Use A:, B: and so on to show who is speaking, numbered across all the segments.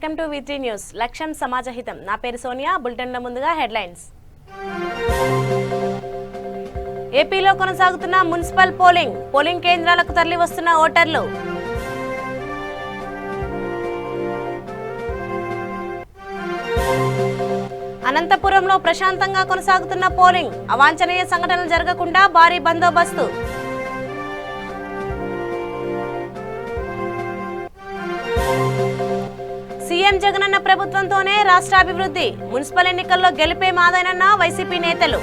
A: Welcome to V3 news. లక్ష్యం సమాజహితం. నా పేరు సోనియా. బులెటిన్ల ముందుగా హెడ్లైన్స్. ఏపీలో కొనసాగుతున్న మున్సిపల్ పోలింగ్ కేంద్రాలకు తరలి వస్తున్న ఓటర్లు. అనంతపురంలో ప్రశాంతంగా కొనసాగుతున్న పోలింగ్. అవాంఛనీయ సంఘటనలు జరగకుండా భారీ బందోబస్తు. సీఎం జగనన్న ప్రభుత్వంతోనే రాష్ట్రాభివృద్ధి. మున్సిపల్ ఎన్నికల్లో గెలిపే మాదేనన్న వైసీపీ నేతలు.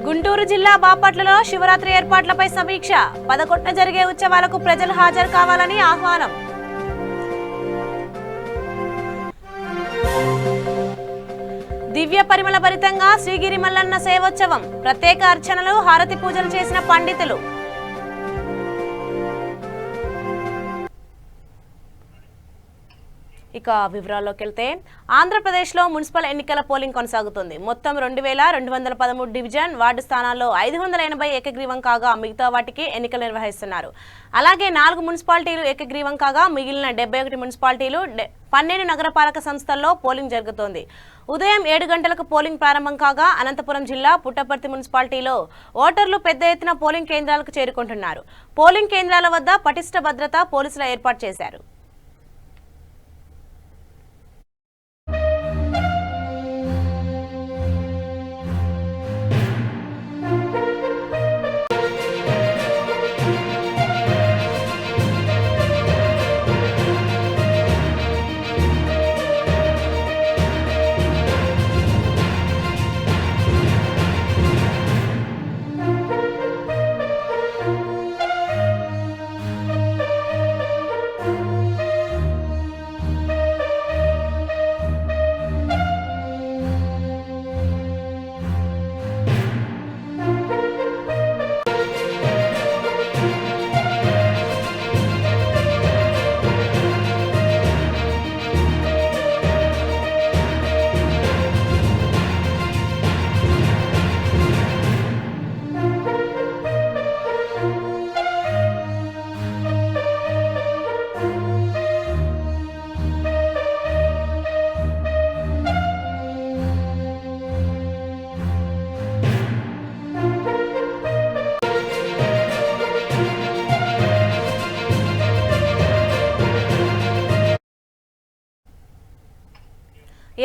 A: గుంటూరు జిల్లా బాపట్లలో శివరాత్రి ఏర్పాట్లపై సమీక్ష. 11న జరిగే ఉత్సవాలకు ప్రజలు హాజరు కావాలని ఆహ్వానం. దివ్య పరిమళ భరితంగా శ్రీగిరి మల్లన్న సేవోత్సవం. ప్రత్యేక అర్చనలు, హారతి పూజలు చేసిన పండితులు. ఇక వివరాల్లోకి వెళ్తే ఆంధ్రప్రదేశ్లో మున్సిపల్ ఎన్నికల పోలింగ్ కొనసాగుతుంది. మొత్తం 2213 డివిజన్ వార్డు స్థానాల్లో 580 ఏకగ్రీవం కాగా మిగతా వాటికి ఎన్నికలు నిర్వహిస్తున్నారు. అలాగే 4 మున్సిపాలిటీలు ఏకగ్రీవం కాగా మిగిలిన 71 మున్సిపాలిటీలు 12 నగరపాలక సంస్థల్లో పోలింగ్ జరుగుతోంది. ఉదయం 7 గంటలకు పోలింగ్ ప్రారంభం కాగా అనంతపురం జిల్లా పుట్టపర్తి మున్సిపాలిటీలో ఓటర్లు పెద్ద ఎత్తున పోలింగ్ కేంద్రాలకు చేరుకుంటున్నారు. పోలింగ్ కేంద్రాల వద్ద పటిష్ట భద్రత పోలీసులు ఏర్పాటు చేశారు.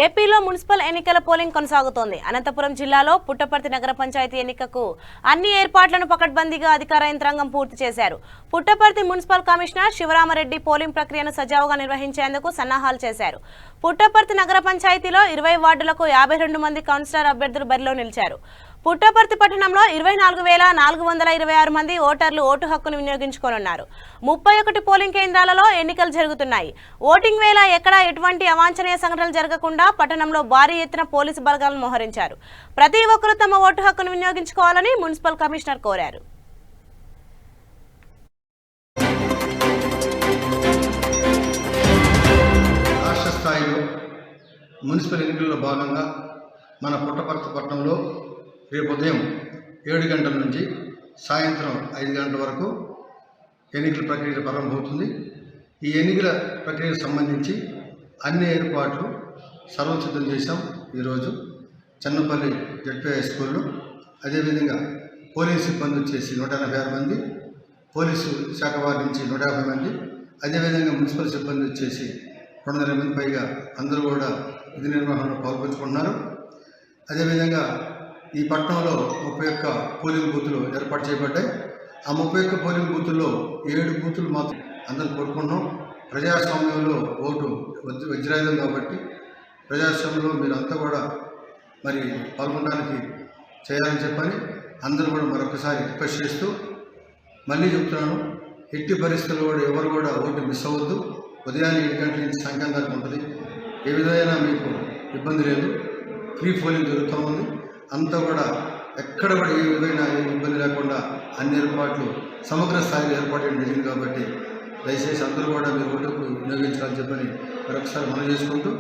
A: ఏపీలో మున్సిపల్ ఎన్నికల పోలింగ్ కొనసాగుతోంది. అనంతపురం జిల్లాలో పుట్టపర్తి నగర పంచాయతీ ఎన్నికకు అన్ని ఏర్పాట్లను పకడ్బందీగా అధికార యంత్రాంగం పూర్తి చేశారు. Puttaparthi municipal commissioner Sivarama Reddy polling ప్రక్రియను సజావుగా నిర్వహించేందుకు సన్నాహాలు చేశారు. పుట్టపర్తి నగర పంచాయతీలో 20 వార్డులకు 52 మంది కౌన్సిలర్ అభ్యర్థులు బరిలో నిలిచారు. పుట్టపర్తి పట్టణంలో 24,426 మంది ఓటర్లు ఓటు హక్కును వినియోగించుకోనున్నారు. 31 పోలింగ్ కేంద్రాలలో ఎన్నికలు జరుగుతున్నాయి. ఓటింగ్ వేళ ఎక్కడా ఎటువంటి అవాంఛనీయ సంఘటనలు జరగకుండా పట్టణంలో భారీ ఎత్తున పోలీసు బలగాలను మోహరించారు. ప్రతి ఒక్కరూ తమ ఓటు హక్కును వినియోగించుకోవాలని మున్సిపల్ కమిషనర్ కోరారు.
B: రాష్ట్ర స్థాయిలో మున్సిపల్ ఎన్నికల్లో భాగంగా మన పుట్టపర్తి పట్టణంలో రేపు ఉదయం 7 గంటల నుంచి సాయంత్రం 5 గంటల వరకు ఎన్నికల ప్రక్రియ ప్రారంభమవుతుంది. ఈ ఎన్నికల ప్రక్రియకు సంబంధించి అన్ని ఏర్పాట్లు సర్వసిద్ధం చేశాం. ఈరోజు చెన్నపల్లి జడ్పీ హై స్కూల్లో, అదేవిధంగా పోలీసు సిబ్బంది వచ్చేసి 186 మంది, పోలీసు శాఖ వారి నుంచి 150 మంది, అదేవిధంగా మున్సిపల్ సిబ్బంది వచ్చేసి 200 మంది పైగా అందరూ కూడా విధి నిర్వహణలో పాల్పంచుకుంటున్నారు. అదేవిధంగా ఈ పట్టణంలో 31 పోలింగ్ బూతులు ఏర్పాటు చేయబడ్డాయి. ఆ 31 పోలింగ్ బూతుల్లో 7 బూతులు మాత్రం అందరూ కోరుకుంటున్నాం. ప్రజాస్వామ్యంలో ఓటు వజ్రాయుధం కాబట్టి ప్రజాస్వామ్యంలో మీరంతా కూడా మరి పాల్గొనడానికి చేయాలని చెప్పని అందరూ కూడా మరొకసారి రిక్వెస్ట్ చేస్తూ మళ్ళీ చెప్తున్నాను, ఎట్టి పరిస్థితుల్లో కూడా ఎవరు కూడా ఓటు మిస్ అవ్వద్దు. ఉదయాన్నే 7 గంటల నుంచి సాయంత్రం దాకా ఉంటుంది. ఏ విధమైన మీకు ఇబ్బంది లేదు. ఫ్రీ పోలింగ్ జరుగుతూ ఉంది. అంతా కూడా ఎక్కడ కూడా ఏ విధమైన ఇబ్బంది లేకుండా అన్ని ఏర్పాట్లు సమగ్ర స్థాయిలో ఏర్పాటు జరిగింది కాబట్టి దయచేసి అందరూ కూడా మీరు ఓటుకు వినియోగించాలని చెప్పని మరొకసారి మనం చేసుకుంటూ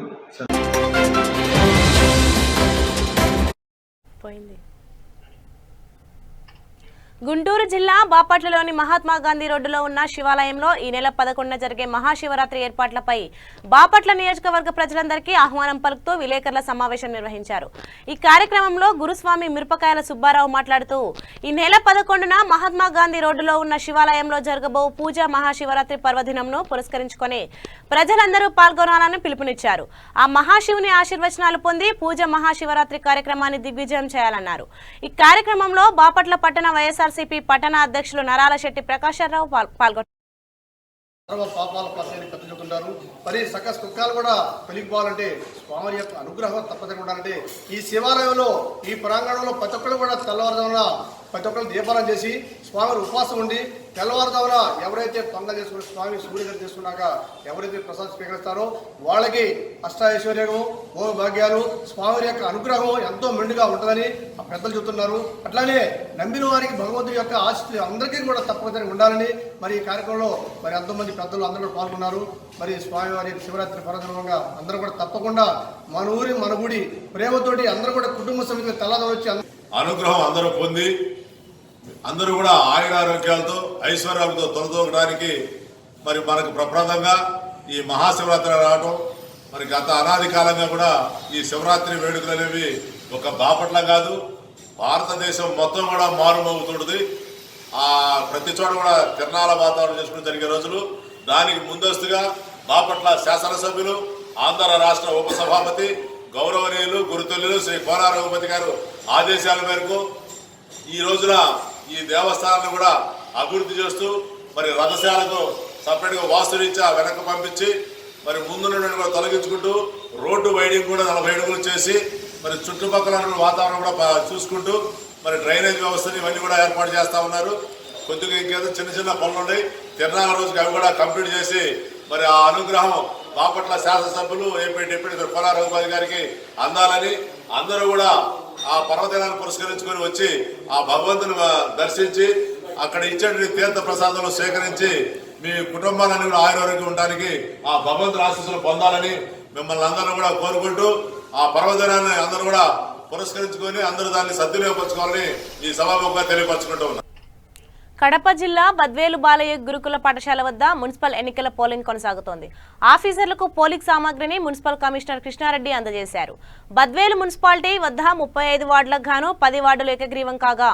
A: గుంటూరు జిల్లా బాపట్లలోని మహాత్మా గాంధీ రోడ్డులో ఉన్న శివాలయంలో ఈ నెల 11న జరిగే మహాశివరాత్రి ఏర్పాట్లపై బాపట్ల నియోజకవర్గ ప్రజలందరికీ ఆహ్వానం పలుకుతూ విలేకరుల సమావేశం నిర్వహించారు. ఈ కార్యక్రమంలో గురుస్వామి మిరపకాయల సుబ్బారావు మాట్లాడుతూ ఈ నెల 11న మహాత్మా గాంధీ రోడ్డులో ఉన్న శివాలయంలో జరగబో పూజ మహాశివరాత్రి పర్వదినంను పురస్కరించుకొని ప్రజలందరూ పాల్గొనాలని పిలుపునిచ్చారు. ఆ మహాశివుని ఆశీర్వచనాలు పొంది పూజ మహాశివరాత్రి కార్యక్రమాన్ని దిగ్విజయం చేయాలన్నారు. ఈ కార్యక్రమంలో బాపట్ల పట్టణ వైఎస్ఆర్సీపీ పట్టణ అధ్యక్షులు నరాల శెట్టి ప్రకాశరావు పాల్గొన్నారు.
C: పాపాలు పసని పెద్ద చెబుతుంటారు. మరి సకల సుఖాలు కూడా పెరిగిపోవాలంటే స్వామి యొక్క అనుగ్రహం తప్పకుండా ఉండాలంటే ఈ శివాలయంలో ఈ ప్రాంగణంలో ప్రతి ఒక్కరు కూడా తెల్లవారుజామున ప్రతి ఒక్కరు దీపాలను చేసి స్వామి ఉపవాసం ఉండి తెల్లవారుజామున ఎవరైతే పొంగల్ చేసుకుని స్వామి సూర్యుడు చేసుకున్నాక ఎవరైతే ప్రసాదం స్వీకరిస్తారో వాళ్ళకి అష్టాైశ్వర్యము ఓ భాగ్యాలు స్వామి యొక్క అనుగ్రహం ఎంతో మెండుగా ఉంటుందని ఆ పెద్దలు చెబుతున్నారు. అట్లానే నమ్మిన వారికి భగవంతుడి యొక్క ఆశీస్సులు అందరికీ కూడా తప్పనిసరిగా ఉండాలని మరి ఈ కార్యక్రమంలో మరి ఎంతోమంది పెద్దలు అందరూ కూడా పాల్గొన్నారు. మరి స్వామివారి శివరాత్రి పర్వదినంగా అందరూ కూడా తప్పకుండా మన ఊరి మన గుడి ప్రేమతోటి అందరూ కూడా కుటుంబ సమితిని తెల్లవారు వచ్చి
D: అనుగ్రహం అందరూ పొంది అందరూ కూడా ఆయురారోగ్యాలతో ఐశ్వర్యాలతో తొలతూగడానికి మరి మనకు ప్రప్రదంగా ఈ మహాశివరాత్రి రావడం మరి గత అనాది కాలంగా కూడా ఈ శివరాత్రి వేడుకలు అనేవి ఒక బాపట్ల కాదు భారతదేశం మొత్తం కూడా మారుమోగుతుంటుంది. ఆ ప్రతి చోట కూడా తిరణాల వాతావరణం చేసుకుని జరిగే రోజులు. దానికి ముందస్తుగా బాపట్ల శాసనసభ్యులు ఆంధ్ర రాష్ట్ర ఉపసభాపతి గౌరవనీయులు గురుతుల్యులు శ్రీ కోలా రఘుపతి గారు ఆదేశాల మేరకు ఈ రోజున ఈ దేవస్థానాన్ని కూడా అభివృద్ధి చేస్తూ మరి రథశాలకు సపరేట్గా వాస్తురీత్యా వెనక్కి పంపించి మరి ముందున్నటువంటి కూడా తొలగించుకుంటూ రోడ్డు వైడింగ్ కూడా 40 అడుగులు చేసి మరి చుట్టుపక్కల వాతావరణం కూడా చూసుకుంటూ మరి డ్రైనేజ్ వ్యవస్థని ఇవన్నీ కూడా ఏర్పాటు చేస్తూ ఉన్నారు. కొద్దిగా ఇంకేదో చిన్న చిన్న పనులు ఉన్నాయి. తిరునాళ్ళ రోజుకి అవి కూడా కంప్లీట్ చేసి మరి ఆ అనుగ్రహం బాపట్ల శాసనసభ్యులు ఏపీ డిప్యూటీ కోలా రఘుపతి గారికి అందాలని అందరూ కూడా ఆ పర్వదినాన్ని పురస్కరించుకొని వచ్చి ఆ భగవంతుని దర్శించి అక్కడ ఇచ్చే తీర్థ ప్రసాదాలు స్వీకరించి మీ కుటుంబాలన్నీ కూడా ఆయురారోగ్యం ఉండడానికి ఆ భగవంతుని ఆశీస్సులు పొందాలని మిమ్మల్ని అందరూ కూడా కోరుకుంటూ ఆ పర్వదినాన్ని అందరూ కూడా పురస్కరించుకొని అందరూ దాన్ని సద్వినియోగపరచుకోవాలని ఈ సభాముఖంగా తెలియపరచుకుంటూ ఉన్నారు.
A: కడప జిల్లా బద్వేలు బాలయ్య గురుకుల పాఠశాల వద్ద మున్సిపల్ ఎన్నికల పోలింగ్ కొనసాగుతోంది. ఆఫీసర్లకు పోలింగ్ సామాగ్రిని మున్సిపల్ కమిషనర్ కృష్ణారెడ్డి అందజేశారు. బద్వేలు మున్సిపాలిటీ వద్ద 35 వార్డులకు గాను 10 వార్డులు ఏకగ్రీవం కాగా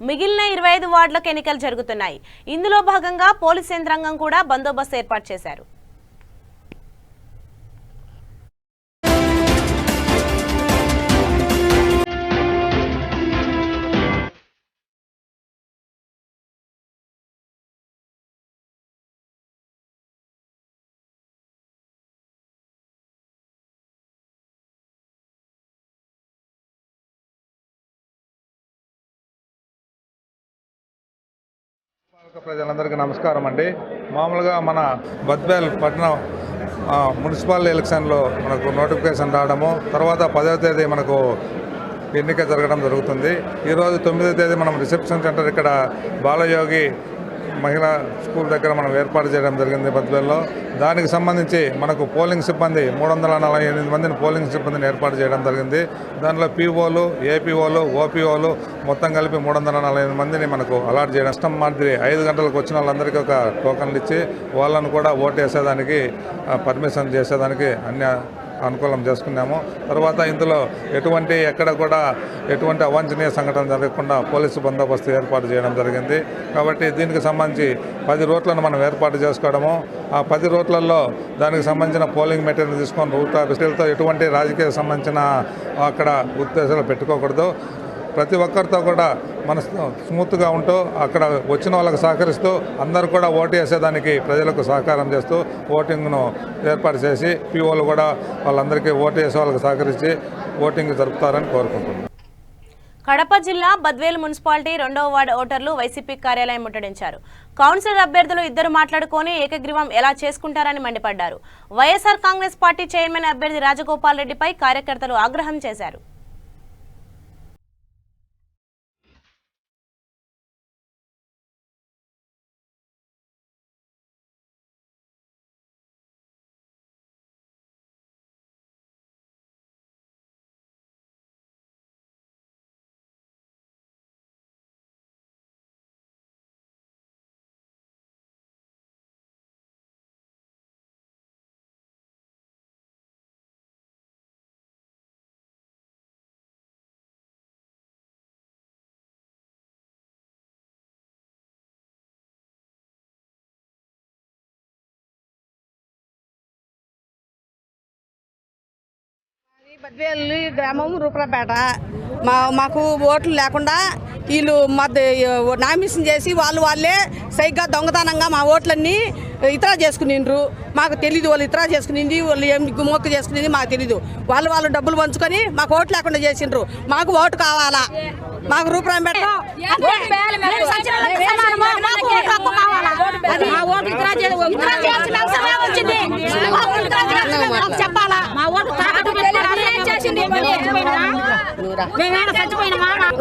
A: మిగిలిన 25 వార్డులకు ఎన్నికలు జరుగుతున్నాయి. ఇందులో భాగంగా పోలీస్ యంత్రాంగం కూడా బందోబస్తు ఏర్పాటు చేశారు.
E: ప్రజలందరికీ నమస్కారం అండి. మామూలుగా మన బద్వేల్ పట్టణం మున్సిపల్ ఎలక్షన్లో మనకు నోటిఫికేషన్ రావడము, తర్వాత 10వ తేదీ మనకు ఎన్నిక జరగడం జరుగుతుంది. ఈరోజు 9వ తేదీ మనం రిసెప్షన్ సెంటర్ ఇక్కడ బాలయోగి మహిళా స్కూల్ దగ్గర మనం ఏర్పాటు చేయడం జరిగింది బద్వేల్లో. దానికి సంబంధించి మనకు పోలింగ్ సిబ్బంది 348 మందిని పోలింగ్ సిబ్బందిని ఏర్పాటు చేయడం జరిగింది. దాంట్లో పీఓలు, ఏపీఓలు, ఓపీఓలు మొత్తం కలిపి 348 మందిని మనకు అలాట్ చేయడం. ఇష్టం మాదిరి 5 గంటలకు వచ్చిన వాళ్ళందరికీ ఒక టోకన్లు ఇచ్చి వాళ్ళను కూడా ఓటు వేసేదానికి పర్మిషన్ చేసేదానికి అన్ని అనుకూలం చేసుకున్నాము. తర్వాత ఇందులో ఎక్కడ కూడా ఎటువంటి అవాంఛనీయ సంఘటన జరగకుండా పోలీసు బందోబస్తు ఏర్పాటు చేయడం జరిగింది. కాబట్టి దీనికి సంబంధించి 10 రూట్లను మనం ఏర్పాటు చేసుకోవడము, ఆ 10 రూట్లలో దానికి సంబంధించిన పోలింగ్ మెటీరియల్ తీసుకొని రూట్ ఆఫీసులతో ఎటువంటి రాజకీయ సంబంధించిన అక్కడ ఉద్దేశాలు పెట్టుకోకూడదు. ప్రతి ఒక్కరితో కూడా మన స్మూత్గా ఉంటూ అక్కడ వచ్చిన వాళ్ళకి సహకరిస్తూ అందరూ కూడా ఓటు వేసేదానికి ప్రజలకు సహకారం చేస్తూ ఓటింగ్ను ఏర్పాటు చేసి పీఓలు కూడా వాళ్ళందరికీ ఓటు వేసే వాళ్ళకి సహకరించి ఓటింగ్ జరుపుతారని కోరుకుంటున్నాను.
A: కడప జిల్లా బద్వేలు మున్సిపాలిటీ 2వ వార్డు ఓటర్లు వైసీపీ కార్యాలయం ముట్టడించారు. కౌన్సిలర్ అభ్యర్థులు ఇద్దరు మాట్లాడుకొని ఏకగ్రీవం ఎలా చేసుకుంటారని మండిపడ్డారు. వైఎస్ఆర్ కాంగ్రెస్ పార్టీ చైర్మన్ అభ్యర్థి రాజగోపాల్ రెడ్డిపై కార్యకర్తలు ఆగ్రహం చేశారు.
F: బద్వేలు గ్రామం రూపరాపేట. మాకు ఓట్లు లేకుండా వీళ్ళు నామినేషన్ చేసి వాళ్ళే సరిగ్గా దొంగతనంగా మా ఓట్లన్నీ ఇతరా చేసుకునిండ్రు. మాకు తెలీదు వాళ్ళు ఇతరా చేసుకునింది, వాళ్ళు ఏం గుమ్మొక్కు చేసుకునేది మాకు తెలీదు. వాళ్ళు డబ్బులు పంచుకొని మాకు ఓటు లేకుండా చేసిండ్రు. మాకు ఓటు కావాలా, మాకు రూపరాపేట చెప్పాలా.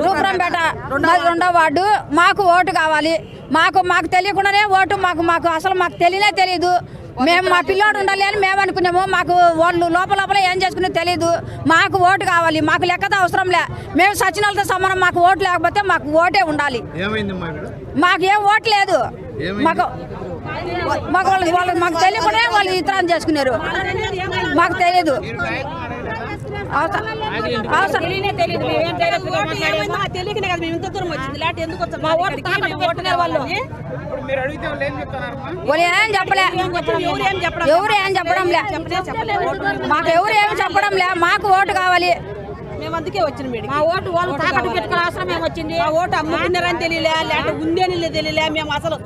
G: రూపరాపేట 2వ వార్డు మాకు ఓటు కావాలి. మాకు తెలియకుండానే ఓటు మాకు అసలు మాకు తెలియదు. మేము మా పిల్లోడు ఉండాలి అని మేము అనుకున్నాము. మాకు వాళ్ళు లోపల ఏం చేసుకునే తెలియదు. మాకు ఓటు కావాలి. మాకు లెక్కతో అవసరం లే. మేము సచినాలతో సమానం. మాకు ఓటు లేకపోతే మాకు ఓటే ఉండాలి. మాకు ఏం ఓటు లేదు. మాకు తెలియకుండా వాళ్ళు ఇతరాన్ని చేసుకున్నారు. మాకు తెలియదు. ఏం చెప్పలే, ఎవరు ఏం చెప్పడం లే. మాకు ఎవరు ఏమి చెప్పడం లే. మాకు ఓటు కావాలి.
F: మేము అందుకే వచ్చిన మా ఓటు వాళ్ళు తాకట్టు పెట్టుకునే అవసరం మేము వచ్చింది. మా ఓటు అమ్ముకున్నారని తెలియలే, లేకపోతే ఉందేని తెలియలే. మేము అసలు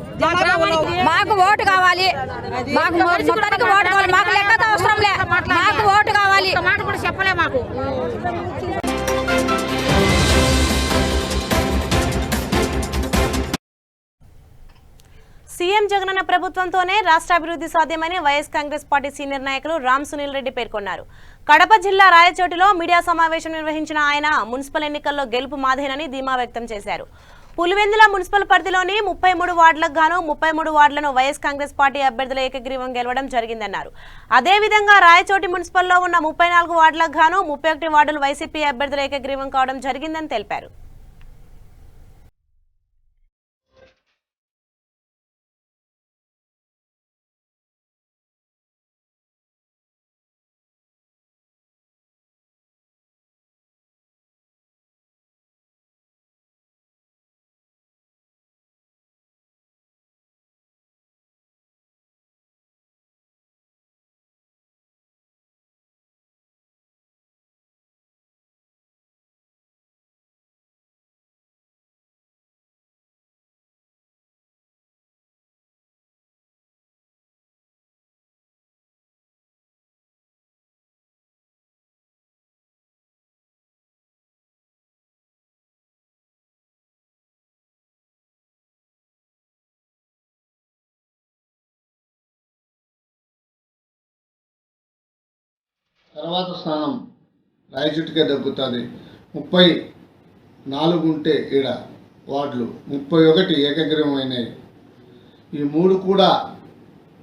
G: మాకు ఓటు కావాలి. మాకు మొత్తానికి ఓటు కావాలి. మాకు లెక్కతో అవసరం లే. మాకు ఓటు కావాలి.
F: మాట కూడా చెప్పలే మాకు.
A: సీఎం జగనన్న ప్రభుత్వంతోనే రాష్ట్ర అభివృద్ధి సాధ్యమని వైఎస్ కాంగ్రెస్ పార్టీ సీనియర్ నాయకులు రామ్ సునీల్ రెడ్డి పేర్కొన్నారు. కడప జిల్లా రాయచోటిలో మీడియా సమావేశం నిర్వహించిన ఆయన మున్సిపల్ ఎన్నికల్లో గెలుపు మాదేనని ధీమా వ్యక్తం చేశారు. పులివెందుల మున్సిపల్ పరిధిలోని 33 వార్డులకు గాను 33 వార్డులను వైఎస్ కాంగ్రెస్ పార్టీ అభ్యర్థుల ఏకగ్రీవం గెలవడం జరిగిందన్నారు. అదేవిధంగా రాయచోటి మున్సిపల్లో ఉన్న 34 వార్డులకు గాను 31 వార్డులు వైసీపీ అభ్యర్థుల ఏకగ్రీవం కావడం జరిగిందని తెలిపారు.
B: తర్వాత స్థానం రాయచుట్టుకే దక్కుతుంది. 34 ఉంటే ఈడ వార్డులు 31 ఏకగ్రీవమైనవి. ఈ 3 కూడా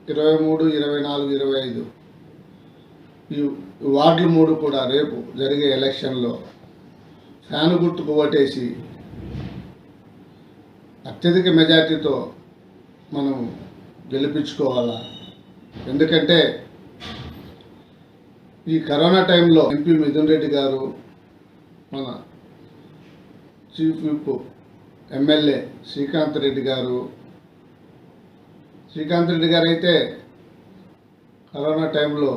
B: 23, 24, 25 ఈ వార్డులు 3 కూడా రేపు జరిగే ఎలక్షన్లో ఫ్యాను గుర్తుకు ఓటేసి అత్యధిక మెజార్టీతో మనం గెలిపించుకోవాలా. ఎందుకంటే ఈ కరోనా టైంలో ఎంపీ మిథున్ రెడ్డి గారు, మన chief whip MLA Srikanth Reddy గారు అయితే కరోనా టైంలో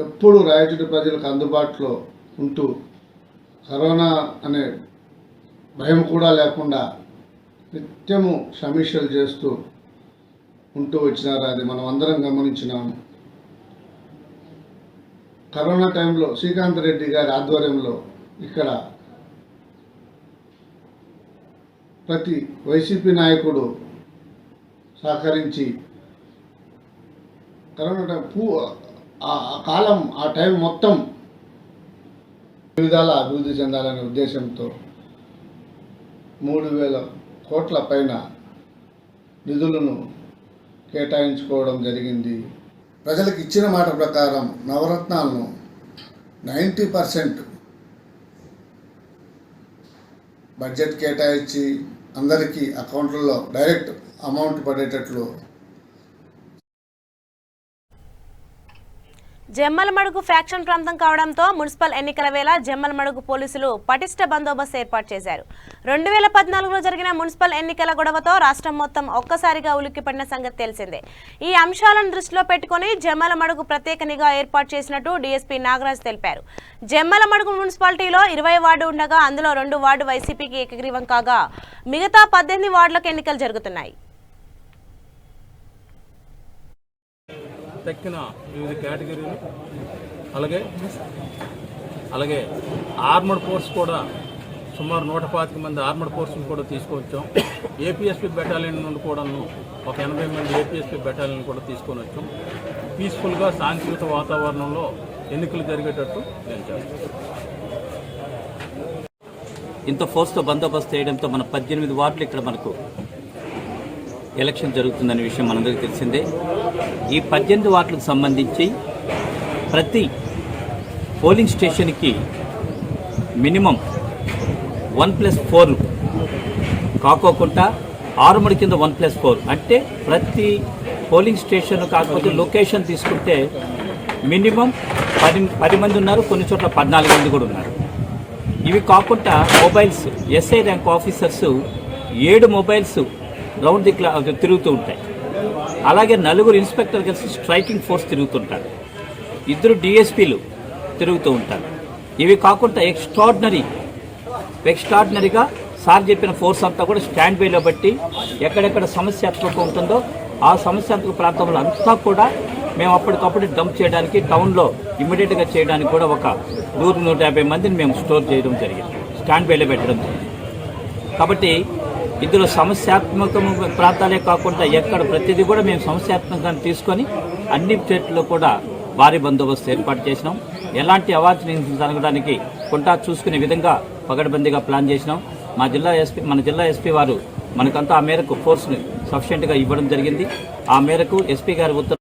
B: ఎప్పుడు రాయచోటి ప్రజలకు అందుబాటులో ఉంటూ కరోనా అనే భయం కూడా లేకుండా నిత్యము సమీక్షలు చేస్తూ ఉంటూ వచ్చినారు. అది మనం అందరం గమనించినాము. కరోనా టైంలో శ్రీకాంత్ రెడ్డి గారి ఆధ్వర్యంలో ఇక్కడ ప్రతి వైసీపీ నాయకుడు సహకరించి కరోనా ఆ టైం మొత్తం వివిధాల అభివృద్ధి చెందాలనే ఉద్దేశంతో 3,000 కోట్ల పైన నిధులను కేటాయించుకోవడం జరిగింది. ప్రజలకు ఇచ్చిన మాట ప్రకారం నవరత్నాలను 90% బడ్జెట్ కేటాయించి అందరికీ అకౌంట్లలో డైరెక్ట్ అమౌంట్ పడేటట్లు.
A: జమ్మలమడుగు ఫ్యాక్షన్ ప్రాంతం కావడంతో మున్సిపల్ ఎన్నికల వేళ జమ్మలమడుగు పోలీసులు పటిష్ట బందోబస్తు ఏర్పాటు చేశారు. 2014లో జరిగిన మున్సిపల్ ఎన్నికల గొడవతో రాష్ట్రం మొత్తం ఒక్కసారిగా ఉలిక్కిపడిన సంగతి తెలిసిందే. ఈ అంశాలను దృష్టిలో పెట్టుకుని జమ్మలమడుగు ప్రత్యేక నిఘా ఏర్పాటు చేసినట్టు డీఎస్పీ నాగరాజ్ తెలిపారు. జమ్మలమడుగు మున్సిపాలిటీలో 20 వార్డు ఉండగా అందులో 2 వార్డు వైసీపీకి ఏకగ్రీవం కాగా మిగతా 18 వార్డులకు ఎన్నికలు జరుగుతున్నాయి.
H: తక్కిన వివిధ కేటగిరీలు అలాగే ఆర్మడ్ ఫోర్స్ కూడా సుమారు 125 మంది ఆర్మడ్ ఫోర్స్ని కూడా తీసుకొచ్చాం. ఏపీఎస్పీ బెటాలియన్ నుండి కూడా ఒక 80 మంది ఏపీఎస్పీ బెటాలియన్ కూడా తీసుకొని వచ్చాం. పీస్ఫుల్గా శాంతియుత వాతావరణంలో ఎన్నికలు జరిగేటట్టు నేను చేస్తాను.
I: ఇంత ఫోర్స్తో బందోబస్తు చేయడంతో మన 18 వార్డులు ఇక్కడ మనకు ఎలక్షన్ జరుగుతుందనే విషయం మనందరికీ తెలిసిందే. ఈ 18 వార్డులకు సంబంధించి ప్రతి పోలింగ్ స్టేషన్కి మినిమం 1+4 కాకోకుండా ఆరుమడి కింద 1+4 అంటే ప్రతి పోలింగ్ స్టేషన్ కాకపోతే లొకేషన్ తీసుకుంటే మినిమం 10 మంది ఉన్నారు, కొన్ని చోట్ల 14 మంది కూడా ఉన్నారు. ఇవి కాకుండా mobiles SI rank officers 7 mobiles round the clock తిరుగుతూ ఉంటాయి. అలాగే 4 ఇన్స్పెక్టర్ కలిసి స్ట్రైకింగ్ ఫోర్స్ తిరుగుతుంటారు, 2 డిఎస్పీలు తిరుగుతూ ఉంటారు. ఇవి కాకుండా ఎక్స్ట్రాడినరీగా సార్ చెప్పిన ఫోర్స్ అంతా కూడా స్టాండ్ బైలో బట్టి ఎక్కడెక్కడ సమస్యాత్మకం ఉంటుందో ఆ సమస్యాత్మక ప్రాంతంలో అంతా కూడా మేము అప్పటికప్పుడు డంప్ చేయడానికి టౌన్లో ఇమ్మీడియట్గా చేయడానికి కూడా ఒక 150 మందిని మేము స్టోర్ చేయడం జరిగింది, స్టాండ్ బైలో పెట్టడం జరిగింది. కాబట్టి ఇందులో సమస్యాత్మక ప్రాంతాలే కాకుండా ఎక్కడ ప్రతిదీ కూడా మేము సమస్యాత్మకంగా తీసుకొని అన్ని స్టేట్లో కూడా భారీ బందోబస్తు ఏర్పాటు చేసినాం. ఎలాంటి అవాంఛనీయం జరగడానికి కొంటా చూసుకునే విధంగా పకడ్బందీగా ప్లాన్ చేసినాం. మన జిల్లా ఎస్పీ వారు మనకంతా ఆ మేరకు ఫోర్స్ని సఫిషియెంట్గా ఇవ్వడం జరిగింది. ఆ మేరకు ఎస్పీ గారి ఉత్తర్వులు.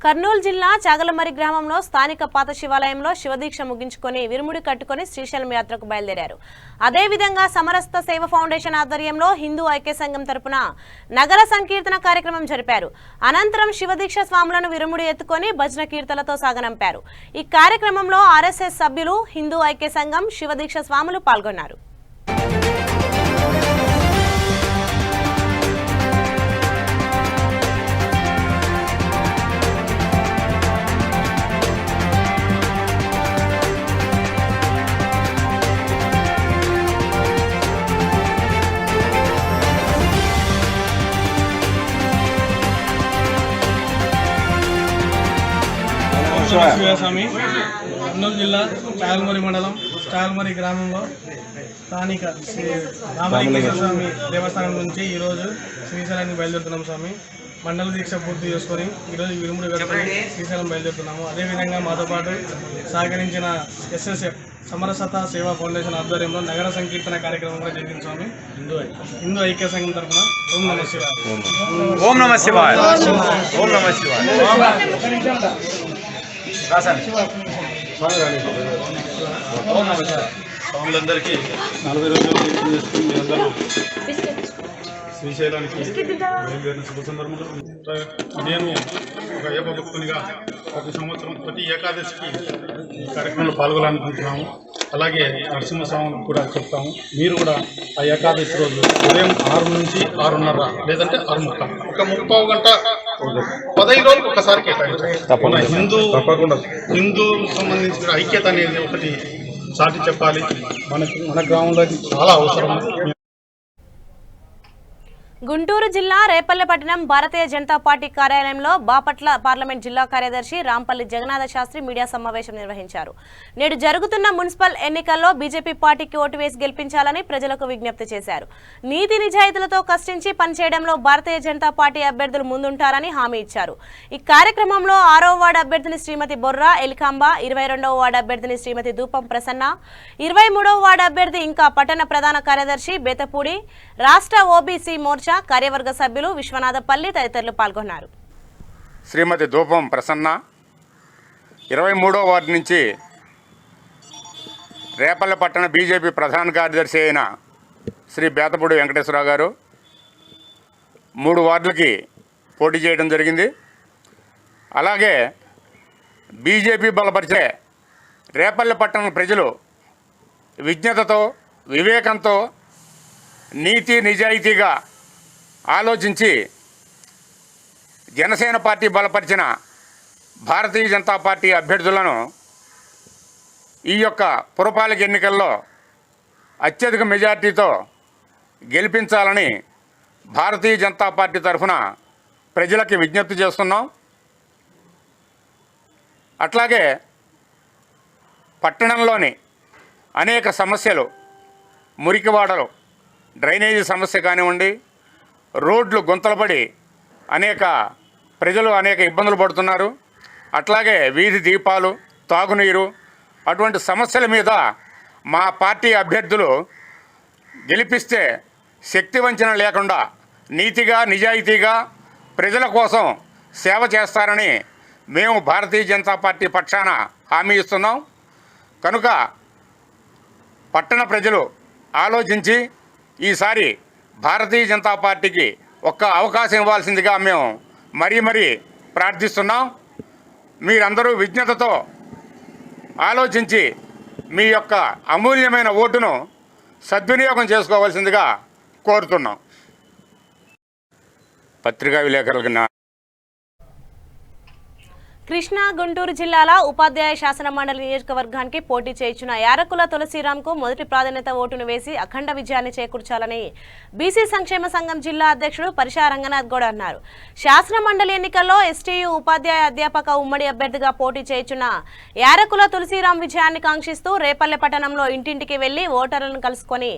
A: కర్నూలు జిల్లా చాగలమరి గ్రామంలో స్థానిక పాత శివాలయంలో శివదీక్ష ముగించుకొని విరుముడి కట్టుకొని శ్రీశైలం యాత్రకు బయలుదేరారు. అదేవిధంగా సమరస్త సేవ ఫౌండేషన్ ఆధ్వర్యంలో హిందూ ఐక్య సంఘం తరపున నగర సంకీర్తన కార్యక్రమం జరిపారు. అనంతరం శివదీక్ష స్వాములను విరుముడి ఎత్తుకొని భజన కీర్తనలతో సాగనంపారు. ఈ కార్యక్రమంలో ఆర్ఎస్ఎస్ సభ్యులు, హిందూ ఐక్య సంఘం, శివదీక్ష స్వాములు పాల్గొన్నారు.
J: స్వామి కర్నూలు జిల్లా చాగలమరి మండలం చాగలమరి గ్రామంలో స్థానిక శ్రీ రామలింగేశ్వర స్వామి దేవస్థానం నుంచి ఈరోజు శ్రీశైలానికి బయలుదేరుతున్నాం. స్వామి మండల దీక్ష పూర్తి చేసుకొని ఈరోజు విరుముడి కట్టుకొని శ్రీశైలం బయలుదేరుతున్నాము. అదేవిధంగా మాతో పాటు సహకరించిన ఎస్ఎస్ఎఫ్ సమరసత సేవా ఫౌండేషన్ ఆధ్వర్యంలో నగర సంకీర్తన కార్యక్రమం కూడా జరిగింది. స్వామి హిందూ ఐక్య సంఘం తరఫున ఓం నమ శివాయ.
K: ఓం నమ శివాయ. ఓం నమ శివాయ.
J: స్వాములందరికీ 40 రోజులు దీక్ష చేసుకుని మీరందరూ శ్రీశైలానికి బయలుదేరిన శుభ సందర్భంలో నేను ఒక ఏక భక్తునిగా ప్రతి సంవత్సరం ప్రతి ఏకాదశికి ఈ కార్యక్రమంలో పాల్గొనాలనుకుంటున్నాము. అలాగే నరసింహస్వామికి కూడా చెప్తాము. మీరు కూడా ఆ ఏకాదశి రోజు ఉదయం 6 నుంచి 6:30 లేదంటే 6:30 ఒక 3/4 గంట 15 రోజులకు ఒకసారి కేటాయించాలి. హిందూ సంబంధించిన ఐక్యత అనేది ఒకటి చాటి చెప్పాలి. మన గ్రామంలో అది చాలా అవసరం.
A: గుంటూరు జిల్లా రేపల్లెపట్నం భారతీయ జనతా పార్టీ కార్యాలయంలో బాపట్ల పార్లమెంట్ జిల్లా కార్యదర్శి రాంపల్లి జగన్నాథ శాస్త్రి మీడియా సమావేశం నిర్వహించారు. నేడు జరుగుతున్న మున్సిపల్ ఎన్నికల్లో బీజేపీ పార్టీకి ఓటు వేసి గెలిపించాలని ప్రజలకు విజ్ఞప్తి చేశారు. నీతి నిజాయితీలతో కష్టించి పనిచేయడంలో భారతీయ జనతా పార్టీ అభ్యర్థులు ముందుంటారని హామీ ఇచ్చారు. ఈ కార్యక్రమంలో 6వ వార్డు అభ్యర్థిని శ్రీమతి బొర్రా ఎలికాంబ, 22వ వార్డు అభ్యర్థిని శ్రీమతి దూపం ప్రసన్న, 23వ వార్డు అభ్యర్థి ఇంకా పట్టణ ప్రధాన కార్యదర్శి బేతపూడి, రాష్ట్ర ఓబీసీ మోర్చా కార్యవర్గ సభ్యులు విశ్వనాథపల్లి తదితరులు పాల్గొన్నారు.
L: శ్రీమతి దూపం ప్రసన్న, 23వ వార్డు నుంచి రేపల్లెపట్టణ బీజేపీ ప్రధాన కార్యదర్శి అయిన శ్రీ బేతపూడి వెంకటేశ్వరరావు గారు 3 వార్డులకి పోటీ చేయడం జరిగింది. అలాగే బీజేపీ బలపరిచే రేపల్లె పట్టణ ప్రజలు విజ్ఞతతో వివేకంతో నీతి నిజాయితీగా ఆలోచించి జనసేన పార్టీ బలపరిచిన భారతీయ జనతా పార్టీ అభ్యర్థులను ఈ యొక్క పురపాలిక ఎన్నికల్లో అత్యధిక మెజార్టీతో గెలిపించాలని భారతీయ జనతా పార్టీ తరఫున ప్రజలకి విజ్ఞప్తి చేస్తున్నాం. అట్లాగే పట్టణంలోని అనేక సమస్యలు, మురికివాడలు, డ్రైనేజీ సమస్య కానివ్వండి, రోడ్లు గుంతలపడి అనేక ప్రజలు అనేక ఇబ్బందులు పడుతున్నారు. అట్లాగే వీధి దీపాలు, తాగునీరు, అటువంటి సమస్యల మీద మా పార్టీ అభ్యర్థులు గెలిపిస్తే శక్తి వంచన లేకుండా నీతిగా నిజాయితీగా ప్రజల కోసం సేవ చేస్తారని మేము భారతీయ జనతా పార్టీ పక్షాన హామీ ఇస్తున్నాం. కనుక పట్టణ ప్రజలు ఆలోచించి ఈసారి భారతీయ జనతా పార్టీకి ఒక్క అవకాశం ఇవ్వాల్సిందిగా మేము మరీ ప్రార్థిస్తున్నాం. మీరందరూ విజ్ఞతతో ఆలోచించి మీ యొక్క అమూల్యమైన ఓటును సద్వినియోగం చేసుకోవాల్సిందిగా కోరుతున్నాం. పత్రికా విలేకరులకు
A: కృష్ణా గుంటూరు జిల్లాల ఉపాధ్యాయ శాసన మండలి నియోజకవర్గానికి పోటీ చేయించిన యారకుల తులసిరాంకు మొదటి ప్రాధాన్యత ఓటును వేసి అఖండ విజయాన్ని చేకూర్చాలని బీసీ సంక్షేమ సంఘం జిల్లా అధ్యక్షుడు పరిషా రంగనాథ్ గౌడ్ అన్నారు. శాసన మండలి ఎన్నికల్లో ఎస్టీయూ ఉపాధ్యాయ అధ్యాపక ఉమ్మడి అభ్యర్థిగా పోటీ చేయించిన యారకుల తులసిరాం విజయాన్ని కాంక్షిస్తూ రేపల్లె పట్టణంలో ఇంటింటికి వెళ్లి ఓటర్లను కలుసుకొని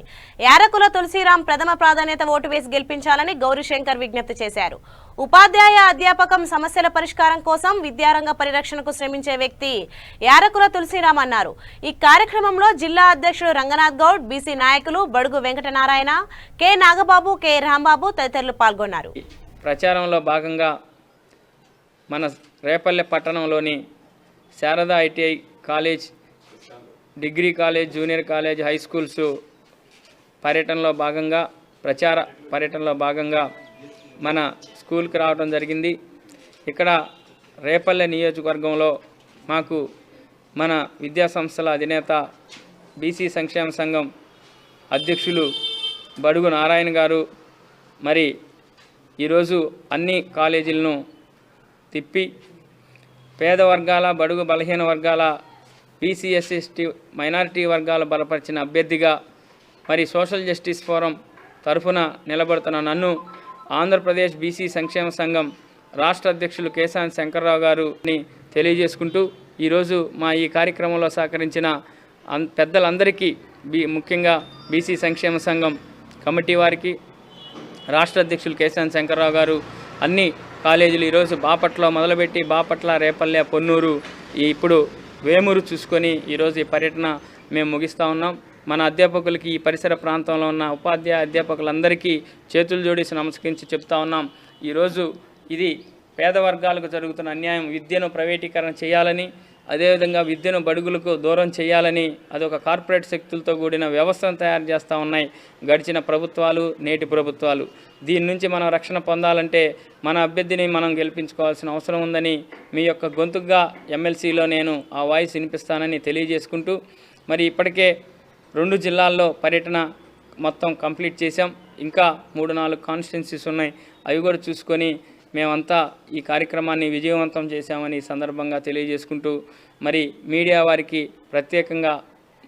A: యారకుల తులసిరాం ప్రథమ ప్రాధాన్యత ఓటు వేసి గెలిపించాలని గౌరీశంకర్ విజ్ఞప్తి చేశారు. ఉపాధ్యాయ అధ్యాపకం సమస్యల పరిష్కారం కోసం విద్యారంగ పరిరక్షణకు శ్రమించే వ్యక్తి యారకుల తులసిరాం అన్నారు. ఈ కార్యక్రమంలో జిల్లా అధ్యక్షుడు రంగనాథ్ గౌడ్, బీసీ నాయకులు బడుగు వెంకటనారాయణ, కె నాగబాబు, కె రాంబాబు తదితరులు పాల్గొన్నారు.
M: ప్రచారంలో భాగంగా మన రేపల్లె పట్టణంలోని Sharada ITI college, degree college, junior college, high schools పర్యటనలో భాగంగా ప్రచార పర్యటనలో భాగంగా మన స్కూల్కి రావడం జరిగింది. ఇక్కడ రేపల్లె నియోజకవర్గంలో మాకు మన విద్యా సంస్థల అధినేత బీసీ సంక్షేమ సంఘం అధ్యక్షులు బడుగు నారాయణ గారు మరి ఈరోజు అన్ని కాలేజీలను తిప్పి పేద వర్గాల, బడుగు బలహీన వర్గాల, బీసీ ఎస్సీ ఎస్టీ మైనారిటీ వర్గాల బలపరిచిన అభ్యర్థిగా మరి సోషల్ జస్టిస్ ఫోరం తరఫున నిలబడుతున్న నన్ను ఆంధ్రప్రదేశ్ బీసీ సంక్షేమ సంఘం రాష్ట్ర అధ్యక్షులు కేశాని శంకర్రావు గారిని తెలియజేసుకుంటూ ఈరోజు మా ఈ కార్యక్రమంలో సహకరించిన పెద్దలందరికీ ముఖ్యంగా బీసీ సంక్షేమ సంఘం కమిటీ వారికి, రాష్ట్ర అధ్యక్షులు కేశాని శంకర్రావు గారు, అన్ని కాలేజీలు ఈరోజు బాపట్ల మొదలుపెట్టి బాపట్ల, రేపల్లె, పొన్నూరు, ఇప్పుడు వేమూరు చూసుకొని ఈరోజు ఈ పర్యటన మేము ముగిస్తూ ఉన్నాం. మన అధ్యాపకులకి, ఈ పరిసర ప్రాంతంలో ఉన్న ఉపాధ్యాయ అధ్యాపకులందరికీ చేతులు జోడించి నమస్కరించి చెప్తా ఉన్నాం. ఈరోజు ఇది పేద వర్గాలకు జరుగుతున్న అన్యాయం. విద్యను ప్రైవేటీకరణ చేయాలని, అదేవిధంగా విద్యను బడుగులకు దూరం చేయాలని అదొక కార్పొరేట్ శక్తులతో కూడిన వ్యవస్థను తయారు చేస్తూ ఉన్నాయి గడిచిన ప్రభుత్వాలు, నేటి ప్రభుత్వాలు. దీని నుంచి మనం రక్షణ పొందాలంటే మన అభ్యర్థిని మనం గెలిపించుకోవాల్సిన అవసరం ఉందని మీ యొక్క గొంతుగా ఎమ్మెల్సీలో నేను ఆ వాయిస్ వినిపిస్తానని తెలియజేసుకుంటూ, మరి ఇప్పటికే 2 జిల్లాల్లో పర్యటన మొత్తం కంప్లీట్ చేశాం. ఇంకా 3-4 కాన్స్టిట్యున్సీస్ ఉన్నాయి. అవి కూడా చూసుకొని మేమంతా ఈ కార్యక్రమాన్ని విజయవంతం చేశామని సందర్భంగా తెలియజేసుకుంటూ, మరి మీడియా వారికి ప్రత్యేకంగా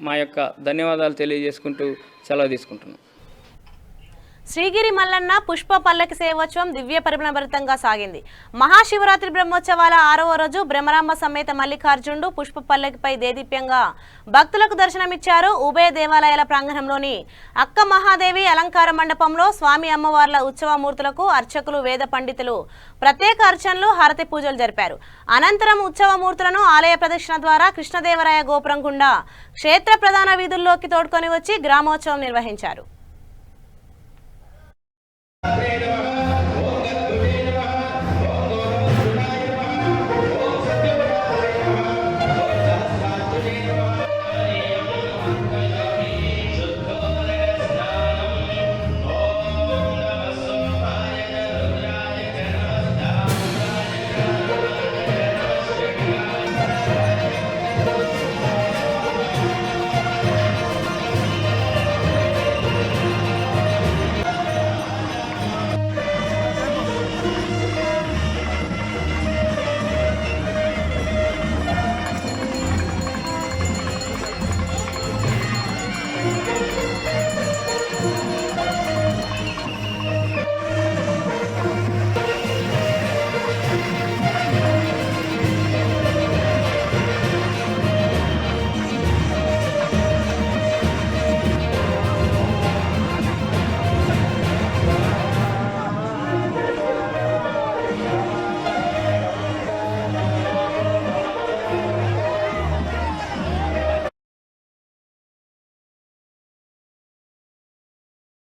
M: మా యొక్క ధన్యవాదాలు తెలియజేసుకుంటూ సెలవు తీసుకుంటున్నాం.
A: శ్రీగిరి మల్లన్న పుష్ప పల్లకి సేవోత్సవం దివ్య పరిమళభరితంగా సాగింది. మహాశివరాత్రి బ్రహ్మోత్సవాల 6వ రోజు బ్రహ్మరాంబ సమేత మల్లికార్జునుడు పుష్ప పల్లకిపై దేదీప్యంగా భక్తులకు దర్శనమిచ్చారు. ఉభయ దేవాలయాల ప్రాంగణంలోని అక్క మహాదేవి అలంకార మండపంలో స్వామి అమ్మవార్ల ఉత్సవమూర్తులకు అర్చకులు, వేద పండితులు ప్రత్యేక అర్చనలు, హారతి పూజలు జరిపారు. అనంతరం ఉత్సవమూర్తులను ఆలయ ప్రదక్షిణ ద్వారా కృష్ణదేవరాయ గోపురం గుండా క్షేత్ర ప్రధాన వీధుల్లోకి తోడ్కొని వచ్చి గ్రామోత్సవం నిర్వహించారు.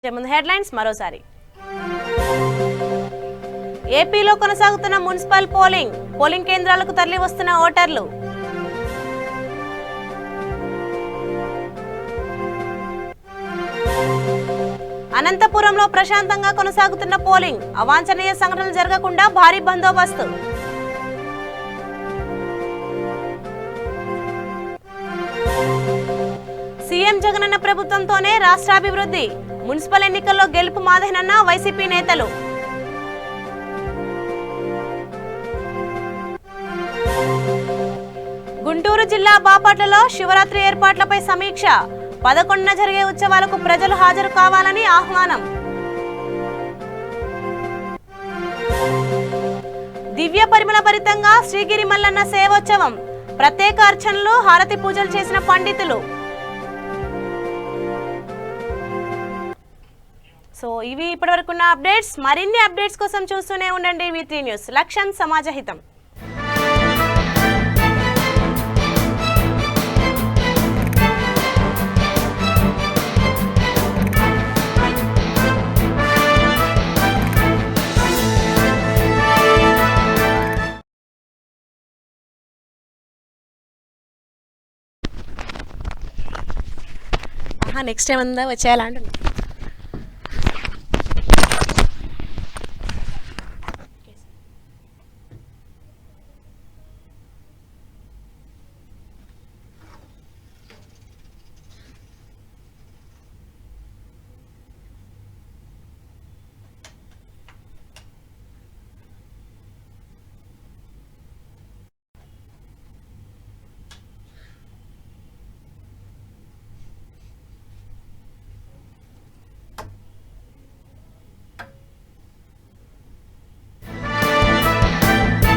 A: ముందు హెడ్లైన్స్ మరోసారి. ఏపీలో కొనసాగుతున్న మున్సిపల్ పోలింగ్ కేంద్రాలకు తరలి వస్తున్న ఓటర్లు. అనంతపురంలో ప్రశాంతంగా కొనసాగుతున్న పోలింగ్, అవాంఛనీయ సంఘటనలు జరగకుండా భారీ బందోబస్తు. సీఎం జగనన్న ప్రభుత్వంతోనే రాష్ట్రాభివృద్ధి, మున్సిపల్ ఎన్నికల్లో గెలుపు మాదేనన్న వైసీపీ నేతలు. గుంటూరు జిల్లా బాపట్లలో శివరాత్రి ఏర్పాట్లపై సమీక్ష, 11న జరిగే ఉత్సవాలకు ప్రజలు హాజరు కావాలని ఆహ్వానం. దివ్య పరిమళ భరితంగా శ్రీగిరి మల్లన్న సేవోత్సవం, ప్రత్యేక అర్చనలు, హారతి పూజలు చేసిన పండితులు. సో ఇవి ఇప్పటివరకున్న అప్డేట్స్. మరిన్ని అప్డేట్స్ కోసం చూస్తూనే ఉండండి V3 న్యూస్. లక్ష్యం సమాజహితం. నెక్స్ట్ ఏమన్నా వచ్చేయాలంటున్నా.